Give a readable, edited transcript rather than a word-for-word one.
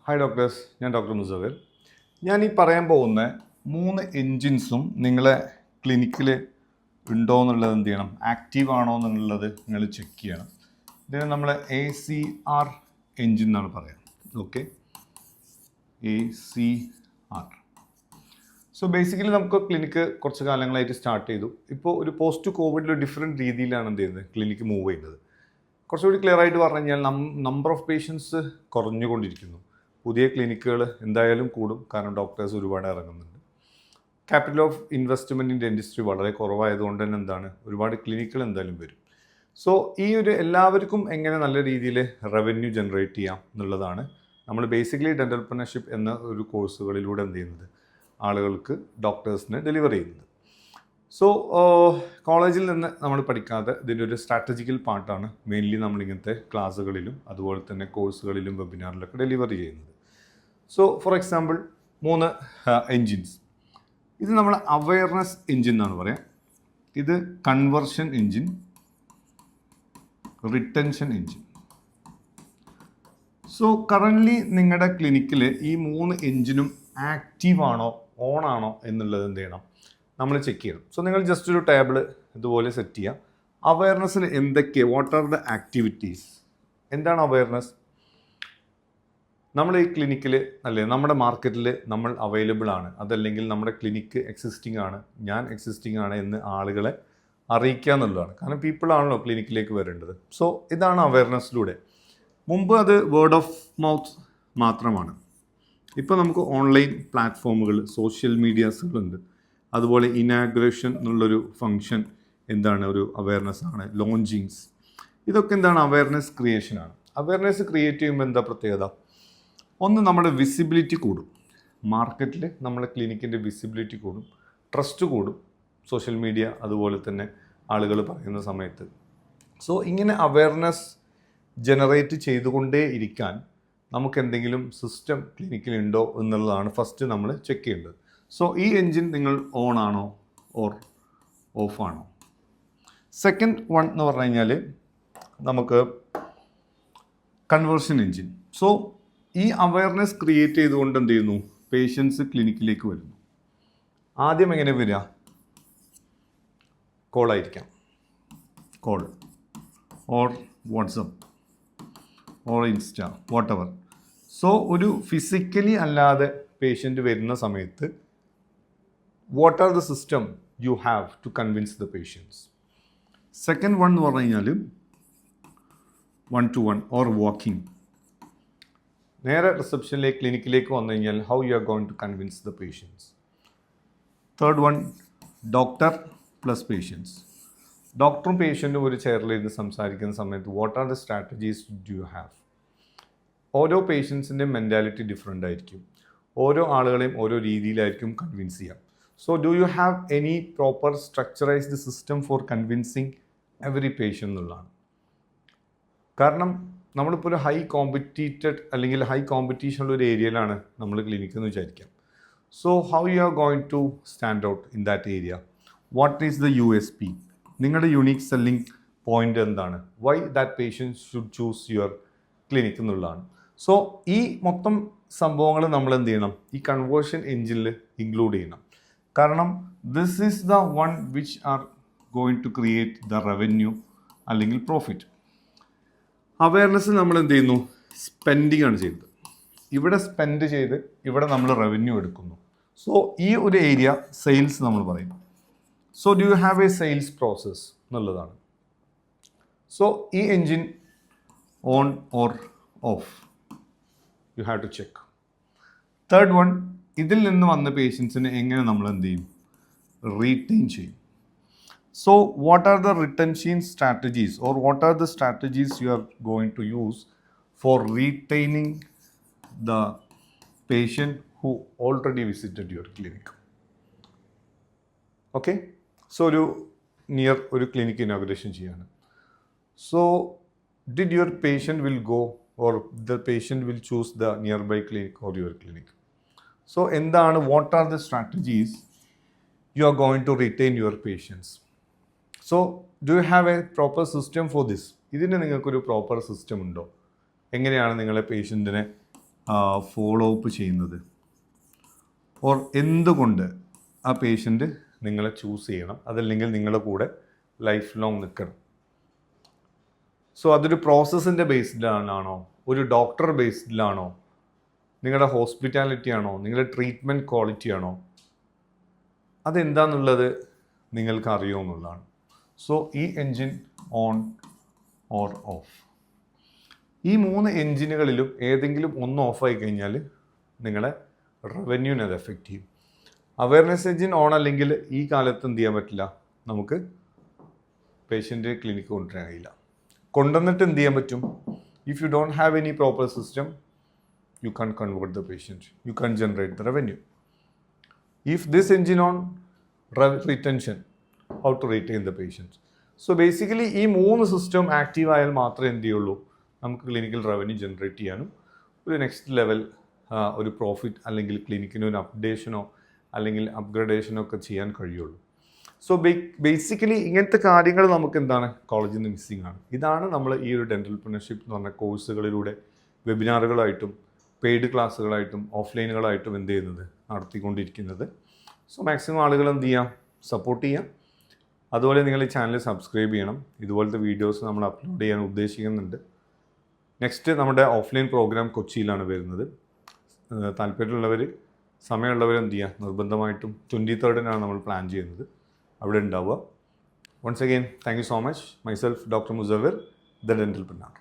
Hi doctors, ഞാൻ doctor മുസവർ. ഞാൻ ഈ പറയാൻ പോകുന്ന 3 എൻജിൻസും നിങ്ങളെ ക്ലിനിക്കിൽ ഉണ്ടോ എന്നുള്ളത് എന്ത് ചെയ്യണം, ആക്റ്റീവ് ആണോ എന്നുള്ളത് നിങ്ങൾ ചെക്ക് ചെയ്യണം. ഇതിന് നമ്മൾ ACR എൻജിൻ എന്നാണ് പറയാം. Okay, ACR. സോ ബേസിക്കലി നമുക്ക് ക്ലിനിക്ക് കുറച്ച് കാലങ്ങളായിട്ട് സ്റ്റാർട്ട് ചെയ്തു. ഇപ്പോൾ ഒരു പോസ്റ്റ് കോവിഡിൽ ഡിഫറെൻറ്റ് രീതിയിലാണ് എന്ത് ചെയ്യുന്നത്, ക്ലിനിക്ക് മൂവ് ചെയ്യുന്നത്. കുറച്ചുകൂടി ക്ലിയർ ആയിട്ട് പറഞ്ഞു കഴിഞ്ഞാൽ നമ്പർ ഓഫ് പേഷ്യൻസ് കുറഞ്ഞുകൊണ്ടിരിക്കുന്നു. പുതിയ ക്ലിനിക്കുകൾ എന്തായാലും കൂടും, കാരണം ഡോക്ടേഴ്സ് ഒരുപാട് ഇറങ്ങുന്നുണ്ട്. ക്യാപിറ്റൽ ഓഫ് ഇൻവെസ്റ്റ്മെൻറ്റിൻ്റെ ഇൻഡസ്ട്രി വളരെ കുറവായതുകൊണ്ട് തന്നെ എന്താണ്, ഒരുപാട് ക്ലിനിക്കുകൾ എന്തായാലും വരും. സോ ഈ ഒരു എല്ലാവർക്കും എങ്ങനെ നല്ല രീതിയിൽ റവന്യൂ ജനറേറ്റ് ചെയ്യാം എന്നുള്ളതാണ് നമ്മൾ ബേസിക്കലി ഡെൻ്റൽപ്രനർഷിപ്പ് എന്ന ഒരു കോഴ്സുകളിലൂടെ എന്ത് ചെയ്യുന്നത്, ആളുകൾക്ക് ഡോക്ടേഴ്സിന് ഡെലിവർ ചെയ്യുന്നത്. സോ കോളേജിൽ നിന്ന് നമ്മൾ പഠിക്കാതെ ഇതിൻ്റെ ഒരു സ്ട്രാറ്റജിക്കൽ പാർട്ടാണ് മെയിൻലി നമ്മളിങ്ങനത്തെ ക്ലാസ്സുകളിലും അതുപോലെ തന്നെ കോഴ്സുകളിലും വെബിനാറിലൊക്കെ ഡെലിവറി ചെയ്യുന്നത്. So for example 3 engines. ഇത് നമ്മൾ അവെയർനെസ് എൻജിൻ എന്നാണ് പറയാം. ഇത് conversion engine, retention engine. So currently നിങ്ങളുടെ ക്ലിനിക്കിൽ ഈ 3 എൻജിനും ആക്റ്റീവ് ആണോ ഓൺ ആണോ എന്നുള്ളത് എന്ത് ചെയ്യണം, നമ്മൾ ചെക്ക് ചെയ്യണം. സോ നിങ്ങൾ ജസ്റ്റ് ഒരു ടേബിൾ ഇതുപോലെ സെറ്റ് ചെയ്യുക. അവയർനെസ്സിൽ എന്തൊക്കെ, വാട്ട് ആർ ദ ആക്ടിവിറ്റീസ്, എന്താണ് അവയർനെസ്? നമ്മൾ ഈ ക്ലിനിക്കിൽ അല്ലേ, നമ്മുടെ മാർക്കറ്റിൽ നമ്മൾ അവൈലബിൾ ആണ്, അതല്ലെങ്കിൽ നമ്മുടെ ക്ലിനിക്ക് എക്സിസ്റ്റിംഗ് ആണ്, ഞാൻ എക്സിസ്റ്റിംഗ് ആണ് എന്ന് ആളുകളെ അറിയിക്കുക എന്നുള്ളതാണ്. കാരണം പീപ്പിൾ ആണല്ലോ ക്ലിനിക്കിലേക്ക് വരേണ്ടത്. സോ ഇതാണ് അവയർനെസ്സിലൂടെ. മുമ്പ് അത് വേർഡ് ഓഫ് മൗത്ത് മാത്രമാണ്. ഇപ്പോൾ നമുക്ക് ഓൺലൈൻ പ്ലാറ്റ്ഫോമുകൾ, സോഷ്യൽ മീഡിയാസുകളുണ്ട്. അതുപോലെ ഇനാഗ്രേഷൻ എന്നുള്ളൊരു ഫങ്ഷൻ എന്താണ്, ഒരു അവയർനെസ് ആണ്. ലോഞ്ചിങ്സ്, ഇതൊക്കെ എന്താണ്, അവയർനെസ് ക്രിയേഷനാണ്. അവയർനെസ് ക്രിയേറ്റ് ചെയ്യുമ്പോൾ എന്താ പ്രത്യേകത? ഒന്ന്, നമ്മുടെ വിസിബിലിറ്റി കൂടും. മാർക്കറ്റിൽ നമ്മുടെ ക്ലിനിക്കിൻ്റെ വിസിബിലിറ്റി കൂടും, ട്രസ്റ്റ് കൂടും, സോഷ്യൽ മീഡിയ അതുപോലെ തന്നെ ആളുകൾ പറയുന്ന സമയത്ത്. സോ ഇങ്ങനെ അവയർനെസ് ജനറേറ്റ് ചെയ്തുകൊണ്ടേ ഇരിക്കാൻ നമുക്ക് എന്തെങ്കിലും സിസ്റ്റം ക്ലിനിക്കിലുണ്ടോ എന്നുള്ളതാണ് ഫസ്റ്റ് നമ്മൾ ചെക്ക് ചെയ്യേണ്ടത്. സോ ഈ എൻജിൻ നിങ്ങൾ ഓൺ ആണോ ഓർ ഓഫ് ആണോ? സെക്കൻഡ് വൺ എന്ന് പറഞ്ഞു കഴിഞ്ഞാൽ നമുക്ക് കൺവേർഷൻ എൻജിൻ. സോ ഈ അവയർനെസ് ക്രിയേറ്റ് ചെയ്തുകൊണ്ട് എന്ത് ചെയ്യുന്നു, പേഷ്യൻസ് ക്ലിനിക്കിലേക്ക് വരുന്നു. ആദ്യം എങ്ങനെ വരിക? കോളായിരിക്കാം, call or WhatsApp or Insta, whatever. So ഒരു ഫിസിക്കലി അല്ലാതെ പേഷ്യൻ്റ് വരുന്ന സമയത്ത് what are the system you have to convince the patients. Second one എന്ന് പറഞ്ഞു കഴിഞ്ഞാൽ 1-to-1 ഓർ വാക്കിംഗ്. നേരെ റിസപ്ഷനിലേക്ക് ക്ലിനിക്കിലേക്ക് വന്നു കഴിഞ്ഞാൽ how you are going to convince the patients. Third one, doctor plus patients. ഡോക്ടറും പേഷ്യൻറ്റും ഒരു ചെയറിലിരുന്ന് സംസാരിക്കുന്ന സമയത്ത് what are the strategies do you have? ഓരോ പേഷ്യൻസിൻ്റെയും മെൻറ്റാലിറ്റി ഡിഫറെൻ്റ് ആയിരിക്കും. ഓരോ ആളുകളെയും ഓരോ രീതിയിലായിരിക്കും കൺവിൻസ് ചെയ്യാം. So do you have any proper structurised system for convincing every patient എന്നുള്ളതാണ്. കാരണം നമ്മളിപ്പോൾ ഒരു ഹൈ കോമ്പറ്റീറ്റഡ് അല്ലെങ്കിൽ ഹൈ കോമ്പറ്റീഷനുള്ള ഒരു ഏരിയയിലാണ് നമ്മൾ ക്ലിനിക്ക് എന്ന് വിചാരിക്കാം. So how you are going to stand out in that area? What is the USP? നിങ്ങളുടെ യുണീക്ക് സെല്ലിംഗ് പോയിൻ്റ് എന്താണ്? Why that patients should choose your clinic എന്നുള്ളതാണ്. സോ ഈ മൊത്തം സംഭവങ്ങൾ നമ്മൾ എന്ത് ചെയ്യണം, ഈ കൺവേർഷൻ എൻജിനിൽ ഇൻക്ലൂഡ് ചെയ്യണം. കാരണം this is the one which are going to create the revenue അല്ലെങ്കിൽ പ്രോഫിറ്റ്. അവയർനെസ് നമ്മൾ എന്ത് ചെയ്യുന്നു, സ്പെൻഡിങ് ആണ് ചെയ്യുന്നത്. ഇവിടെ സ്പെൻഡ് ചെയ്ത് ഇവിടെ നമ്മൾ റവന്യൂ എടുക്കുന്നു. സോ ഈ ഒരു ഏരിയ സെയിൽസ് നമ്മൾ പറയും. So do you have a sales process എന്നുള്ളതാണ്. സോ ഈ engine on or off you have to check. Third one, ഇതിൽ നിന്ന് വന്ന പേഷ്യൻസിനെ എങ്ങനെ നമ്മൾ എന്ത് ചെയ്യും, റീറ്റെയിൻ ചെയ്യും. So what are the retention strategies or what are the strategies you are going to use for retaining the patient who already visited your clinic? Okay, so ഒരു clinic inauguration ചെയ്യാണ്. So did your patient will go or the patient will choose the nearby clinic or your clinic? So എന്താണ്, what are the strategies you are going to retain your patients? So do you have a proper system for this? ഇതിന് നിങ്ങൾക്കൊരു proper system ഉണ്ടോ? എങ്ങനെയാണ് നിങ്ങളെ പേഷ്യൻറ്റിനെ follow up ചെയ്യുന്നത്, or എന്തുകൊണ്ട് ആ patient നിങ്ങളെ ചൂസ് ചെയ്യണം, അതല്ലെങ്കിൽ നിങ്ങളുടെ കൂടെ ലൈഫ് ലോങ് നിൽക്കണം. സോ അതൊരു പ്രോസസ്സിൻ്റെ ബേസ്ഡിലാണോ, ഒരു ഡോക്ടർ ബേസ്ഡിലാണോ, നിങ്ങളുടെ ഹോസ്പിറ്റാലിറ്റി ആണോ, നിങ്ങളുടെ ട്രീറ്റ്മെൻറ്റ് ക്വാളിറ്റി ആണോ, അതെന്താണെന്നുള്ളത് നിങ്ങൾക്ക് അറിയുമെന്നുള്ളതാണ്. സോ ഈ എൻജിൻ ഓൺ ഓർ ഓഫ്, ഈ 3 എൻജിനുകളിലും ഏതെങ്കിലും ഒന്ന് ഓഫായി കഴിഞ്ഞാൽ നിങ്ങളെ റവന്യൂവിനെ അത് എഫക്റ്റ് ചെയ്യും. അവയർനെസ് എൻജിൻ ഓൺ അല്ലെങ്കിൽ ഈ കാലത്ത് എന്ത് ചെയ്യാൻ പറ്റില്ല, നമുക്ക് പേഷ്യൻ്റ് ക്ലിനിക്ക് കൊണ്ടുവരാൻ കഴിയില്ല. കൊണ്ടുവന്നിട്ട് എന്ത് ചെയ്യാൻ പറ്റും, if you don't have any proper system you can't convert the patient, you can't generate the revenue. If this engine on, retention, how to retain the patients. So basically ഈ 3 system active ആയാൽ മാത്രമേ എന്ത് ചെയ്യുള്ളൂ, നമുക്ക് clinical revenue generate ചെയ്യാനും ഒരു next level ഒരു profit അല്ലെങ്കിൽ ക്ലിനിക്കിന് ഒരു അപ്ഡേഷനോ അല്ലെങ്കിൽ അപ്ഗ്രഡേഷനോ ഒക്കെ ചെയ്യാൻ കഴിയുള്ളൂ. സോ ബേസിക്കലി ഇങ്ങനത്തെ കാര്യങ്ങൾ നമുക്ക് എന്താണ് കോളേജിൽ നിന്ന് മിസ്സിംഗ് ആണ്. ഇതാണ് നമ്മൾ ഈ ഒരു ഡെൻ്റൽപ്രണർഷിപ്പ് എന്ന് പറഞ്ഞ കോഴ്സുകളിലൂടെ വെബിനാറുകളായിട്ടും പെയ്ഡ് ക്ലാസ്സുകളായിട്ടും ഓഫ്ലൈനുകളായിട്ടും എന്ത് ചെയ്യുന്നത്, നടത്തിക്കൊണ്ടിരിക്കുന്നത്. സോ മാക്സിമം ആളുകൾ എന്ത് ചെയ്യാം, സപ്പോർട്ട് ചെയ്യാം. അതുപോലെ നിങ്ങൾ ഈ ചാനൽ സബ്സ്ക്രൈബ് ചെയ്യണം. ഇതുപോലത്തെ വീഡിയോസ് നമ്മൾ അപ്ലോഡ് ചെയ്യാൻ ഉദ്ദേശിക്കുന്നുണ്ട്. നെക്സ്റ്റ് നമ്മുടെ ഓഫ്ലൈൻ പ്രോഗ്രാം കൊച്ചിയിലാണ് വരുന്നത്. താല്പര്യമുള്ളവർ, സമയമുള്ളവർ എന്ത് ചെയ്യുക, നിർബന്ധമായിട്ടും 23rd നമ്മൾ പ്ലാൻ ചെയ്യുന്നത്, അവിടെ ഉണ്ടാവുക. Once again thank you so much. Myself doctor Musavvir, the ഡെൻ്റൽപ്രണർ.